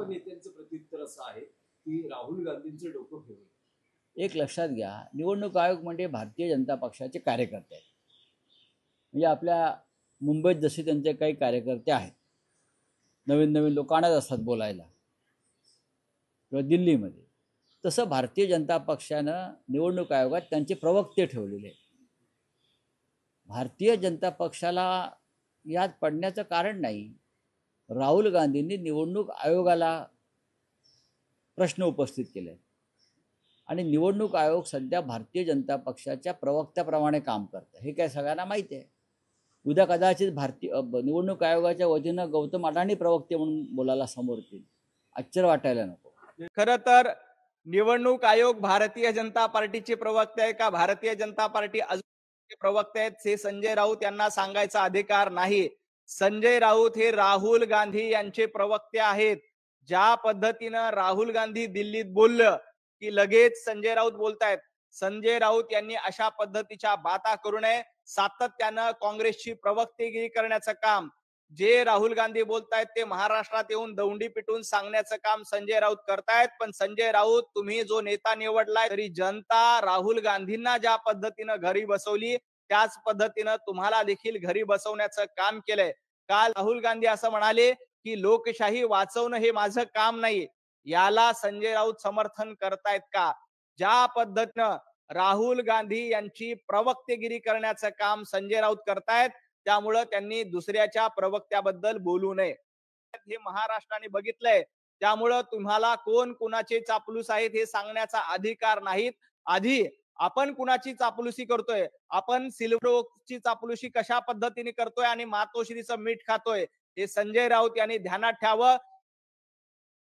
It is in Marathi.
नेत्यांचं प्रत्युत्तर असं आहे की राहुल गांधींचं डोकं फिरवलं. एक लक्षात घ्या, निवडणूक आयोग म्हणजे भारतीय जनता पक्षाचे कार्यकर्ते आहेत. म्हणजे आपल्या मुंबईत जसे त्यांचे काही कार्यकर्ते आहेत, नवीन नवीन लोक आणत असतात बोलायला, किंवा दिल्लीमध्ये, तसं भारतीय जनता पक्षानं निवडणूक आयोगात त्यांचे प्रवक्ते ठेवलेले आहेत. भारतीय जनता पक्षाला यात पडण्याचं कारण नाही. राहुल गांधींनी निवडणूक आयोगाला प्रश्न उपस्थित केले आणि निवडणूक आयोग सध्या भारतीय जनता पक्षाच्या प्रवक्त्याप्रमाणे काम करतं, हे काय सगळ्यांना माहिती आहे. उद्या कदाचित निवडणूक आयोगाच्या वतीनं गौतम अडाणी प्रवक्ते म्हणून बोलायला समोर येतील. आश्चर्य वाटायला नको. खरं तर निवडणूक आयोग भारतीय जनता पार्टीचे प्रवक्ते आहे का भारतीय जनता पार्टी अजून प्रवक्ते आहेत हे संजय राऊत यांना सांगायचा अधिकार नाही. संजय राऊत हे राहुल गांधी यांचे प्रवक्ते आहेत. ज्या पद्धतीनं राहुल गांधी दिल्लीत बोललं की लगेच संजय राऊत बोलतायत. संजय राऊत यांनी अशा पद्धतीच्या बाता करू नये. सातत्यानं काँग्रेसची प्रवक्तेगिरी करण्याचं काम जे राहुल गांधी बोलतायत ते महाराष्ट्रात येऊन दौंडी पिटून सांगण्याचं काम संजय राऊत करतायत. पण संजय राऊत, तुम्ही जो नेता निवडलाय, तरी जनता राहुल गांधींना ज्या पद्धतीनं घरी बसवली त्याच पद्धतीनं तुम्हाला देखील घरी बसवण्याचं काम केलंय. काल राहुल गांधी असं म्हणाले की लोकशाही वाचवणं हे माझं काम नाही. याला संजय राऊत समर्थन करतायत का? ज्या पद्धतीनं राहुल गांधी यांची प्रवक्तेगिरी करण्याचं काम संजय राऊत करतायत, त्यामुळं त्यांनी दुसऱ्याच्या प्रवक्त्याबद्दल बोलू नये. हे महाराष्ट्राने बघितलंय. त्यामुळं तुम्हाला कोण कुणाचे चापलूस आहेत हे सांगण्याचा अधिकार नाहीत. आधी आपण कुणाची चापलुसी करतोय, आपण सिल्व्हरची चापलुसी कशा पद्धतीने करतोय आणि मातोश्रीचं मीठ खातोय, हे संजय राऊत यांनी ध्यानात ठेवावं.